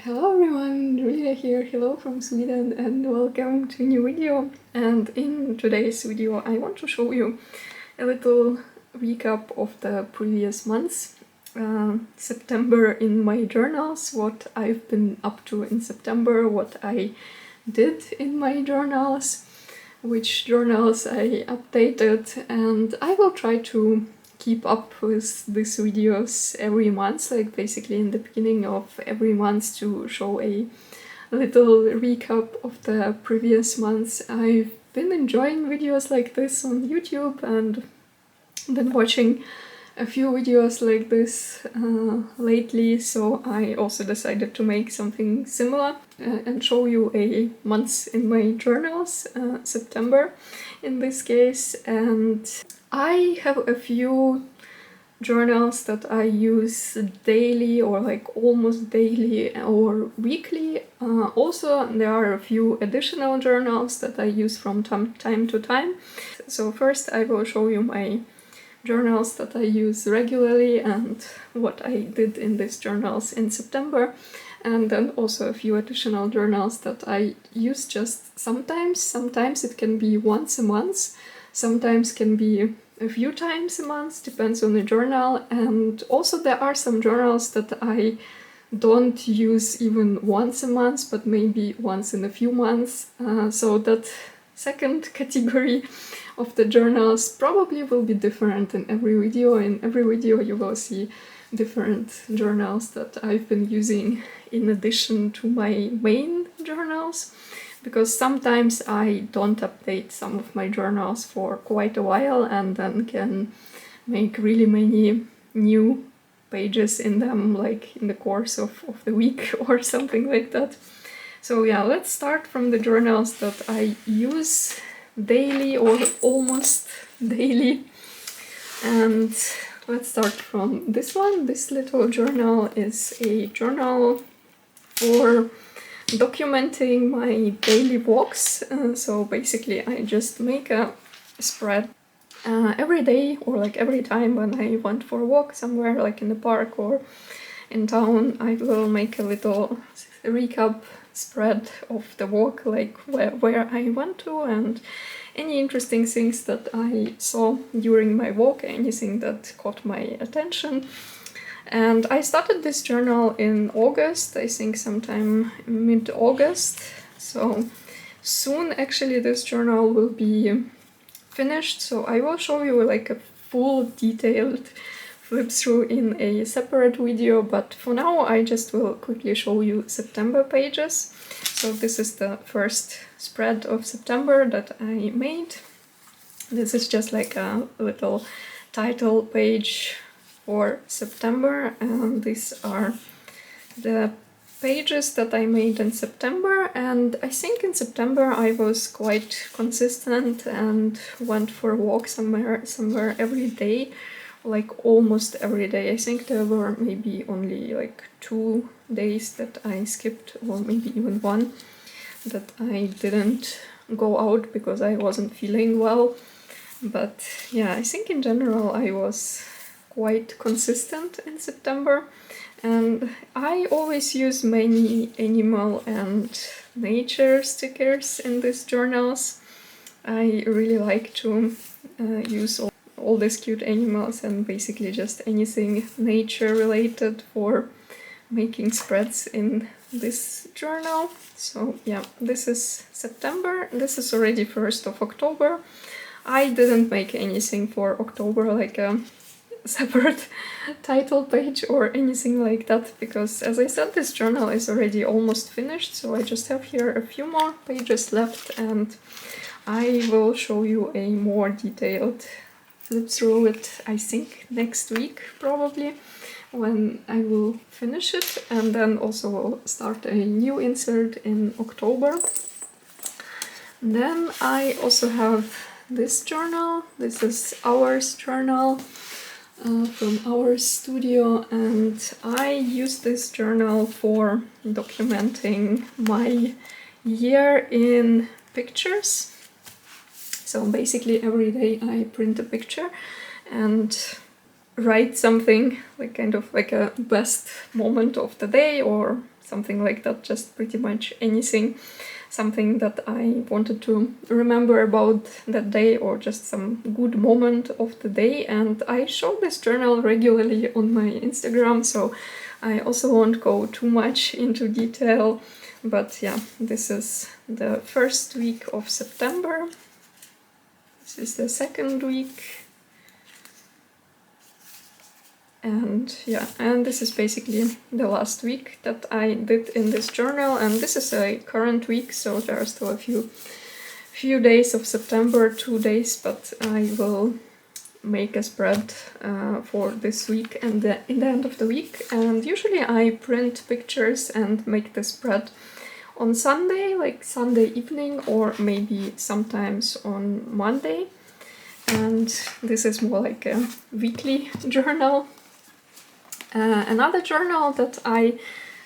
Hello everyone, Julia here, hello from Sweden and welcome to a new video. And in today's video I want to show you a little recap of the previous months, September in my journals, what I've been up to in September, what I did in my journals, which journals I updated, and I will try to keep up with these videos every month, like basically in the beginning of every month, to show a little recap of the previous months. I've been enjoying videos like this on YouTube and been watching a few videos like this lately, so I also decided to make something similar and show you a month in my journals, September in this case. And I have a few journals that I use daily or like almost daily or weekly. Also, there are a few additional journals that I use from time to time. So first I will show you my journals that I use regularly and what I did in these journals in September, and then also a few additional journals that I use just sometimes. Sometimes it can be once a month, sometimes can be a few times a month, depends on the journal. And also there are some journals that I don't use even once a month, but maybe once in a few months. So that second category of the journals probably will be different in every video. In every video you will see different journals that I've been using in addition to my main journals, because sometimes I don't update some of my journals for quite a while and then can make really many new pages in them, like in the course of the week or something like that. So yeah, let's start from the journals that I use daily or almost daily. And let's start from this one. This little journal is a journal for documenting my daily walks. So basically I just make a spread every day or like every time when I went for a walk somewhere, like in the park or in town. I will make a little recap spread of the walk, like where I went to and any interesting things that I saw during my walk, anything that caught my attention. And I started this journal in August, I think sometime mid-August. So soon actually this journal will be finished, so I will show you like a full detailed flip through in a separate video, but for now I just will quickly show you September pages. So this is the first spread of September that I made. This is just like a little title page for September, and these are the pages that I made in September. And I think in September I was quite consistent and went for a walk somewhere every day, like almost every day. I think there were maybe only like 2 days that I skipped, or maybe even one that I didn't go out because I wasn't feeling well. But yeah, I think in general I was quite consistent in September. And I always use many animal and nature stickers in these journals. I really like to use all these cute animals and basically just anything nature related for making spreads in this journal. So yeah, this is September. This is already 1st of October. I didn't make anything for October, like a separate title page or anything like that, because as I said, this journal is already almost finished, so I just have here a few more pages left and I will show you a more detailed flip through it, I think next week probably, when I will finish it, and then also will start a new insert in October. Then I also have this journal. This is Ours journal from our studio, and I use this journal for documenting my year in pictures. So basically every day I print a picture and write something, like kind of like a best moment of the day or something like that, just pretty much anything, something that I wanted to remember about that day or just some good moment of the day. And I show this journal regularly on my Instagram, so I also won't go too much into detail. But yeah, this is the first week of September. This is the second week. And yeah, and this is basically the last week that I did in this journal, and this is a current week, so there are still a few days of September, 2 days, but I will make a spread for this week and in the end of the week. And usually I print pictures and make the spread on Sunday, like Sunday evening, or maybe sometimes on Monday. And this is more like a weekly journal. Another journal that I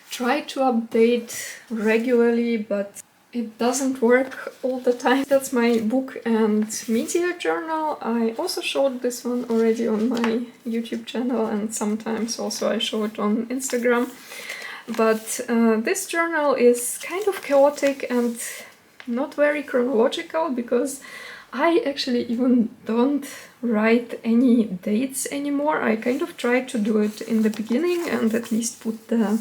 try to update regularly, but it doesn't work all the time. That's my book and media journal. I also showed this one already on my YouTube channel, and sometimes also I show it on Instagram. But this journal is kind of chaotic and not very chronological, because I actually even don't write any dates anymore. I kind of try to do it in the beginning and at least put the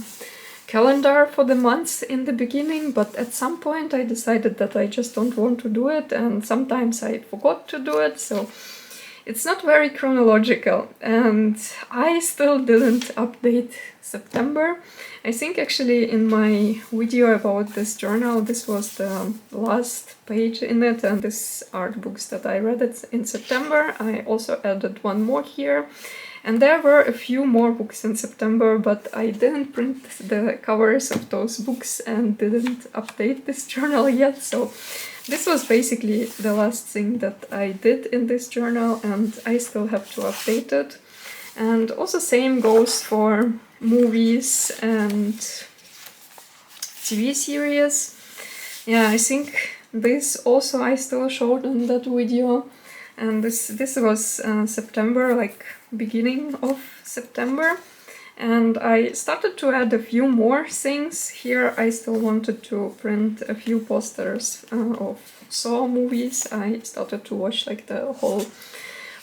calendar for the months in the beginning, but at some point I decided that I just don't want to do it, and sometimes I forgot to do it, so it's not very chronological. And I still didn't update September. I think actually in my video about this journal, this was the last page in it, and this art books that I read it in September. I also added one more here. And there were a few more books in September, but I didn't print the covers of those books and didn't update this journal yet. So this was basically the last thing that I did in this journal, and I still have to update it. And also same goes for movies and TV series. Yeah, I think this also I still showed in that video. And this was September, like beginning of September. And I started to add a few more things. Here I still wanted to print a few posters of Saw movies. I started to watch like the whole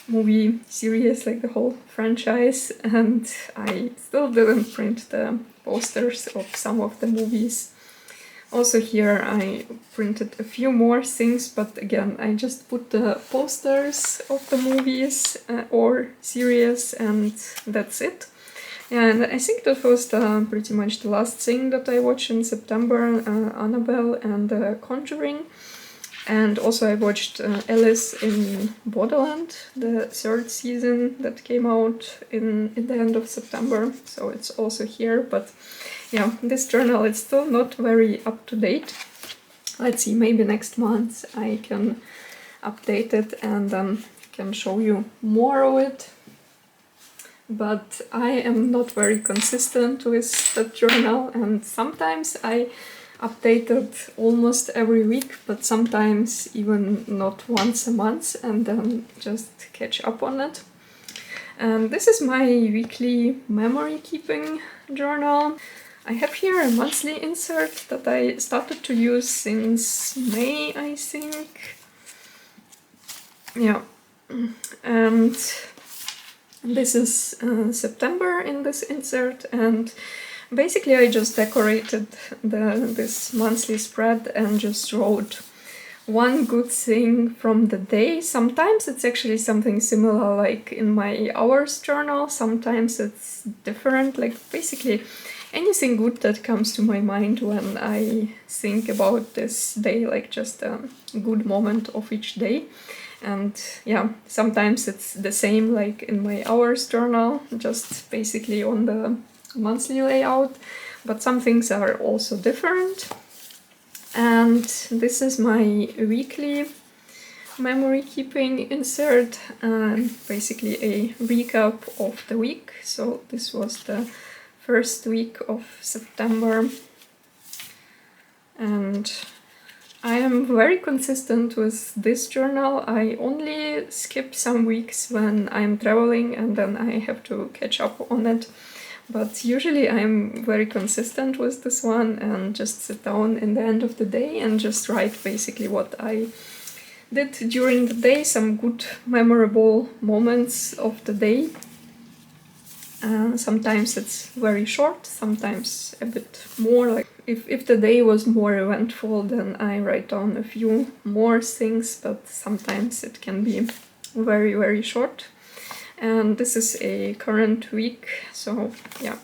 movie series, like the whole franchise, and I still didn't print the posters of some of the movies. Also here I printed a few more things, but again I just put the posters of the movies or series, and that's it. And I think that was pretty much the last thing that I watched in September, Annabelle and The Conjuring. And also I watched Alice in Borderland, the third season that came out in the end of September, so it's also here. But yeah, this journal is still not very up to date. Let's see, maybe next month I can update it and then can show you more of it. But I am not very consistent with that journal, and sometimes I update it almost every week, but sometimes even not once a month, and then just catch up on it. And this is my weekly memory keeping journal. I have here a monthly insert that I started to use since May, I think. Yeah, and this is September in this insert, and basically I just decorated this monthly spread and just wrote one good thing from the day. Sometimes it's actually something similar like in my hours journal, sometimes it's different, like basically anything good that comes to my mind when I think about this day, like just a good moment of each day. And yeah, sometimes it's the same like in my hours journal, just basically on the monthly layout, but some things are also different. And this is my weekly memory keeping insert, basically a recap of the week. So this was the first week of September, and I am very consistent with this journal. I only skip some weeks when I'm traveling and then I have to catch up on it. But usually I'm very consistent with this one and just sit down in the end of the day and just write basically what I did during the day, some good memorable moments of the day. Sometimes it's very short, sometimes a bit more. Like if the day was more eventful, then I write down a few more things, but sometimes it can be very, very short. And this is a current week, so yeah,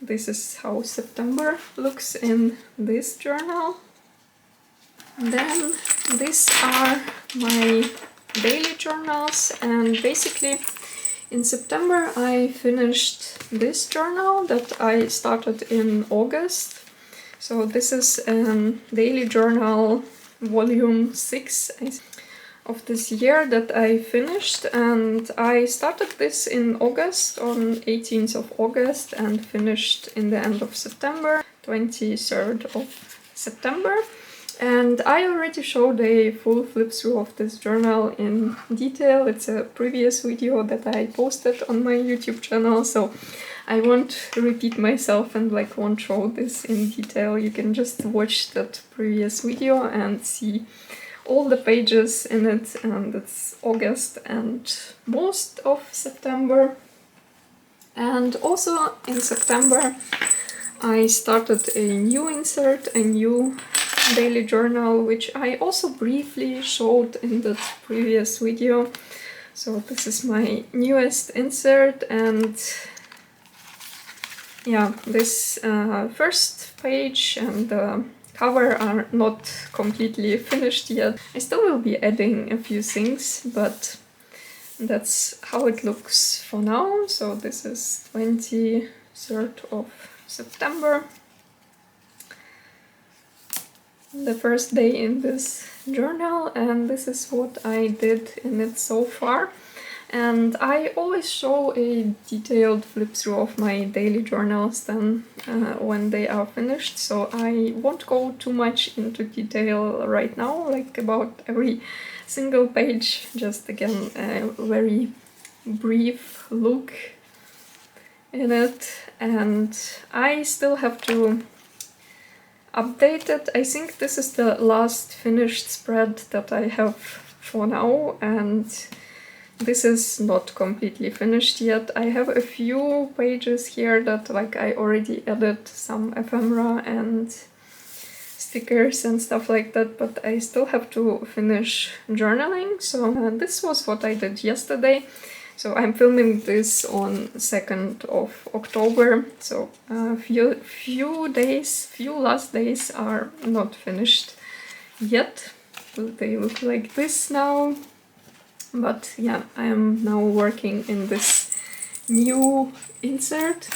this is how September looks in this journal. Then these are my daily journals, and basically in September I finished this journal that I started in August. So this is daily journal volume 6 of this year that I finished, and I started this in August, on 18th of August, and finished in the end of September, 23rd of September. And I already showed a full flip through of this journal in detail. It's a previous video that I posted on my YouTube channel, so I won't repeat myself and won't show this in detail. You can just watch that previous video and see all the pages in it, and it's August and most of September. And also in September I started a new insert, a new daily journal, which I also briefly showed in that previous video. So this is my newest insert, and yeah, this first page and the cover are not completely finished yet. I still will be adding a few things, but that's how it looks for now. So this is 23rd of September. The first day in this journal, and this is what I did in it so far. And I always show a detailed flip through of my daily journals then when they are finished, so I won't go too much into detail right now, about every single page, just again a very brief look in it. And I still have to update it. I think this is the last finished spread that I have for now, and this is not completely finished yet. I have a few pages here that I already added some ephemera and stickers and stuff like that, but I still have to finish journaling. So this was what I did yesterday. So I'm filming this on 2nd of October, so few last days are not finished yet. They look like this now. But yeah, I am now working in this new insert.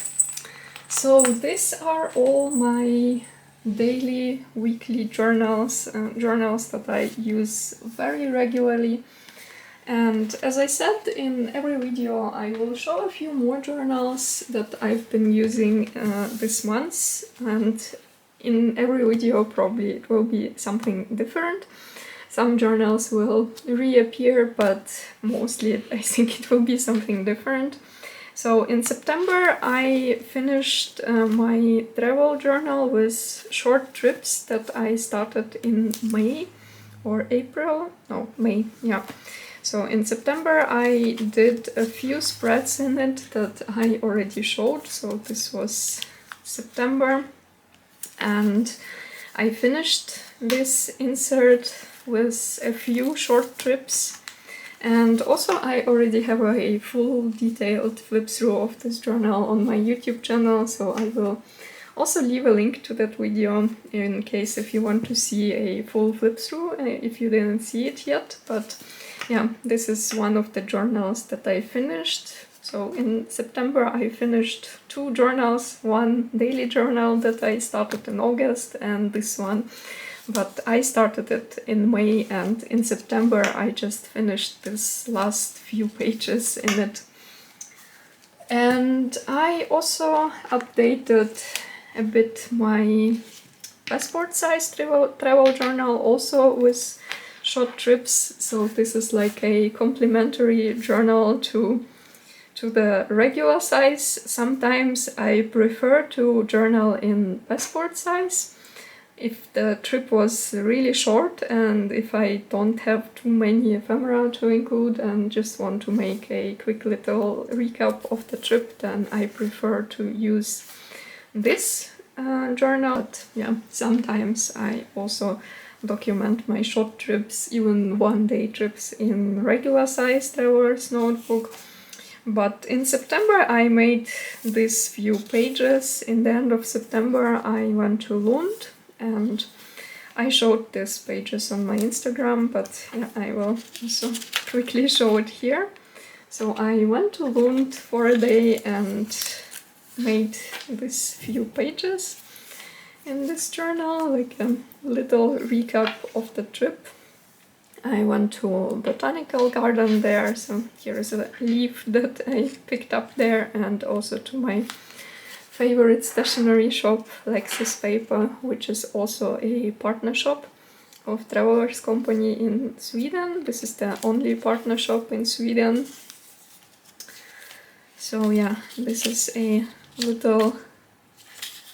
So these are all my daily, weekly journals, journals that I use very regularly. And as I said, in every video I will show a few more journals that I've been using this month, and in every video probably it will be something different. Some journals will reappear, but mostly I think it will be something different. So in September I finished my travel journal with short trips that I started in May or April, no, May, yeah. So in September I did a few spreads in it that I already showed, so this was September, and I finished this insert with a few short trips. And also I already have a full detailed flip through of this journal on my YouTube channel, so I will also leave a link to that video in case if you want to see a full flip through if you didn't see it yet. But yeah, this is one of the journals that I finished. So in September I finished 2 journals, one daily journal that I started in August and this one, but I started it in May, and in September I just finished this last few pages in it. And I also updated a bit my passport size travel journal also with short trips, so this is like a complementary journal to to the regular size. Sometimes I prefer to journal in passport size if the trip was really short and if I don't have too many ephemera to include and just want to make a quick little recap of the trip, then I prefer to use this journal. But yeah, sometimes I also document my short trips, even one-day trips, in regular size traveler's notebook. But in September I made these few pages. In the end of September I went to Lund and I showed these pages on my Instagram, but yeah, I will also quickly show it here. So I went to Lund for a day and made these few pages in this journal, like a little recap of the trip. I went to a botanical garden there, so here is a leaf that I picked up there, and also to my favorite stationery shop, Lexis Paper, which is also a partner shop of Travelers Company in Sweden. This is the only partner shop in Sweden. So yeah, this is a little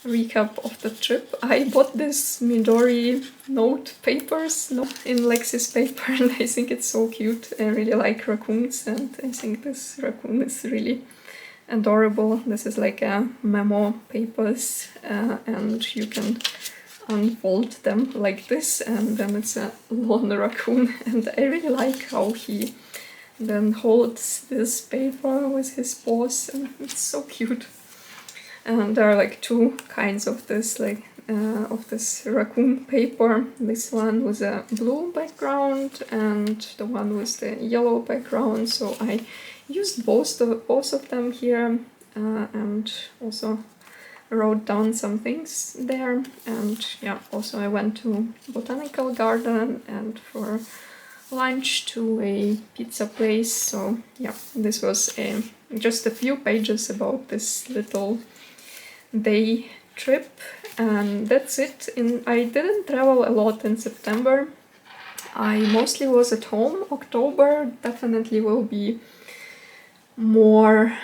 recap of the trip. I bought this Midori note papers in Lexis Paper and I think it's so cute. I really like raccoons and I think this raccoon is really adorable. This is like a memo papers and you can unfold them like this and then it's a lone raccoon, and I really like how he then holds this paper with his paws and it's so cute. And there are like two kinds of this, of this raccoon paper. This one with a blue background and the one with the yellow background. So I used both of them here and also wrote down some things there. And yeah, also I went to botanical garden and for lunch to a pizza place. So yeah, this was just a few pages about this little day trip, and that's it. I didn't travel a lot in September. I mostly was at home. October definitely will be more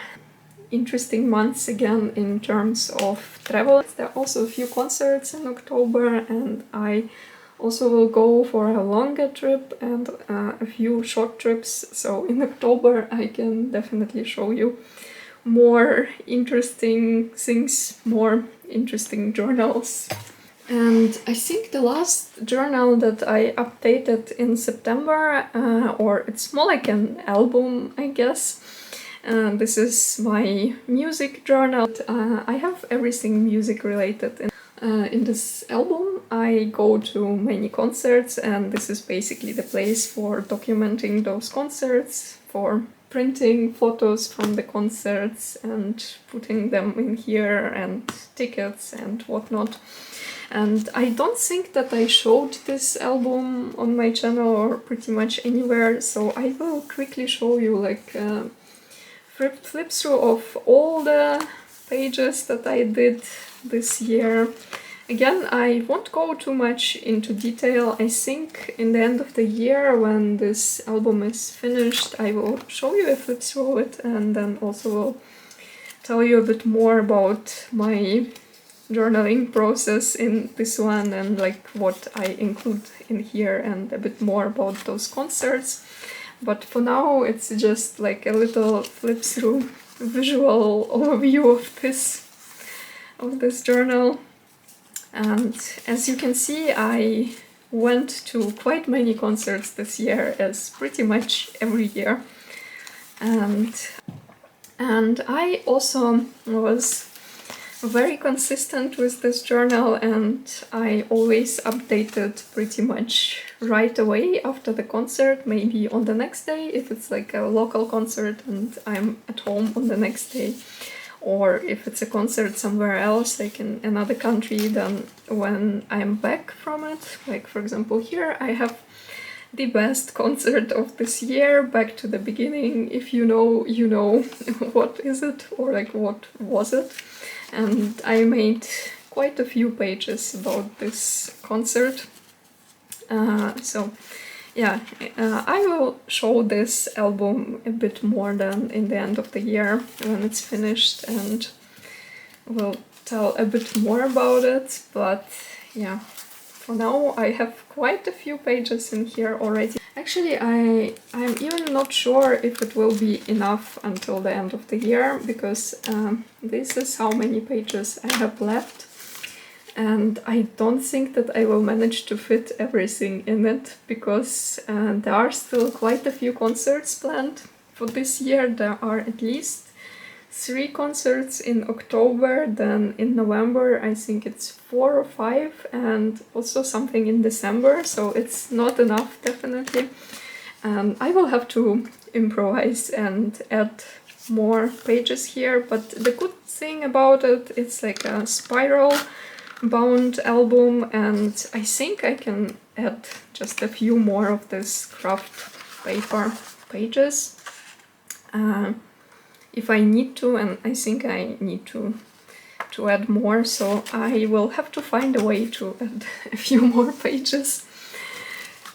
interesting months again in terms of travel. There are also a few concerts in October and I also will go for a longer trip and a few short trips. So in October I can definitely show you more interesting things, more interesting journals. And I think the last journal that I updated in September, or it's more like an album, I guess. This is my music journal. I have everything music related. In this album I go to many concerts and this is basically the place for documenting those concerts, for printing photos from the concerts and putting them in here and tickets and whatnot. And I don't think that I showed this album on my channel or pretty much anywhere, so I will quickly show you like a flip through of all the pages that I did this year. Again, I won't go too much into detail. I think in the end of the year, when this album is finished, I will show you a flip through it and then also will tell you a bit more about my journaling process in this one and like what I include in here and a bit more about those concerts. But for now, it's just like a little flip through visual overview of this journal. And as you can see, I went to quite many concerts this year, as pretty much every year. And I also was very consistent with this journal and I always updated pretty much right away after the concert, maybe on the next day if it's like a local concert and I'm at home on the next day. Or if it's a concert somewhere else, like in another country, then when I'm back from it, like for example here, I have the best concert of this year, Back to the Beginning. If you know, you know what is it, or like what was it. And I made quite a few pages about this concert. So yeah, I will show this album a bit more than in the end of the year when it's finished, and will tell a bit more about it. But yeah, for now I have quite a few pages in here already. Actually, I'm even not sure if it will be enough until the end of the year, because this is how many pages I have left. And I don't think that I will manage to fit everything in it, because there are still quite a few concerts planned for this year. There are at least 3 concerts in October, then in November I think it's 4 or 5, and also something in December, so it's not enough, definitely. And I will have to improvise and add more pages here, but the good thing about it, it's like a spiral bound album, and I think I can add just a few more of this craft paper pages if I need to, and I think I need to add more, so I will have to find a way to add a few more pages.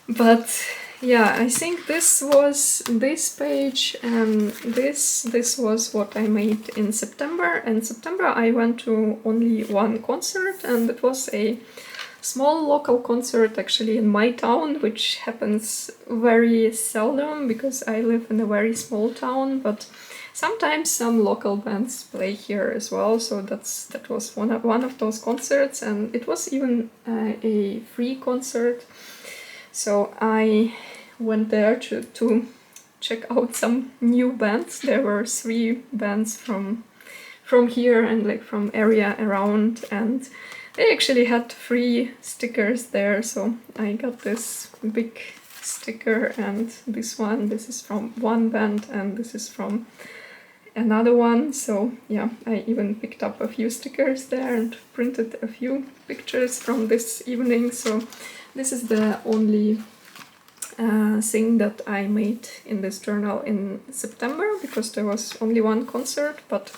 But yeah, I think this was this page, and this was what I made in September. In September I went to only one concert, and it was a small local concert actually in my town, which happens very seldom because I live in a very small town, but sometimes some local bands play here as well, so that was one of those concerts, and it was even a free concert. So I went there to check out some new bands. There were 3 bands from here and like from area around, and they actually had free stickers there, so I got this big sticker and this one. This is from one band and this is from another one, so yeah, I even picked up a few stickers there and printed a few pictures from this evening. So this is the only thing that I made in this journal in September, because there was only one concert. But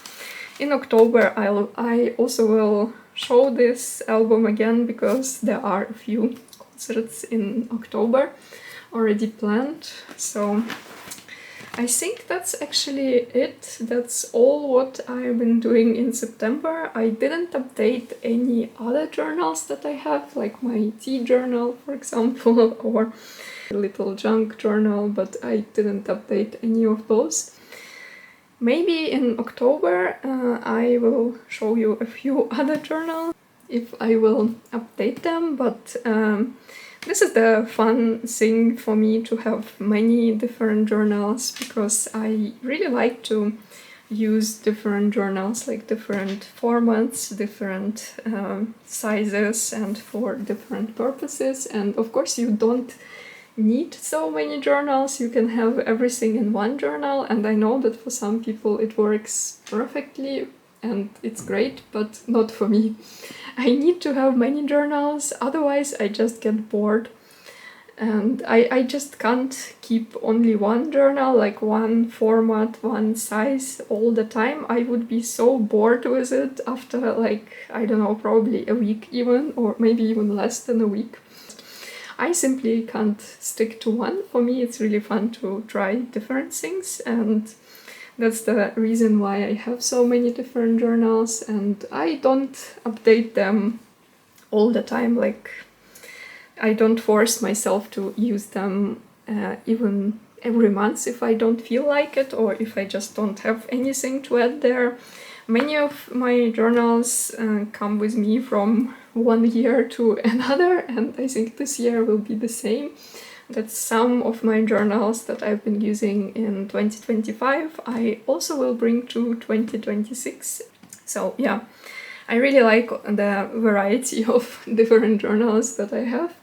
in October I also will show this album again, because there are a few concerts in October already planned. So I think that's actually it. That's all what I've been doing in September. I didn't update any other journals that I have, like my tea journal, for example, or a little junk journal, but I didn't update any of those. Maybe in October I will show you a few other journals, if I will update them, but this is the fun thing for me, to have many different journals, because I really like to use different journals, like different formats, different sizes, and for different purposes. And of course you don't need so many journals, you can have everything in one journal, and I know that for some people it works perfectly and it's great, but not for me. I need to have many journals, otherwise I just get bored. And I just can't keep only one journal, like one format, one size all the time. I would be so bored with it after, like, I don't know, probably a week even, or maybe even less than a week. I simply can't stick to one. For me it's really fun to try different things, and that's the reason why I have so many different journals, and I don't update them all the time. Like, I don't force myself to use them even every month if I don't feel like it, or if I just don't have anything to add there. Many of my journals come with me from one year to another, and I think this year will be the same. That's some of my journals that I've been using in 2025. I also will bring to 2026. So yeah, I really like the variety of different journals that I have.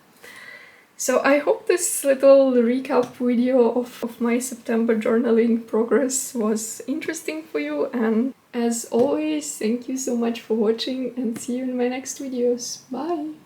So I hope this little recap video of my September journaling progress was interesting for you, and as always, thank you so much for watching, and see you in my next videos. Bye!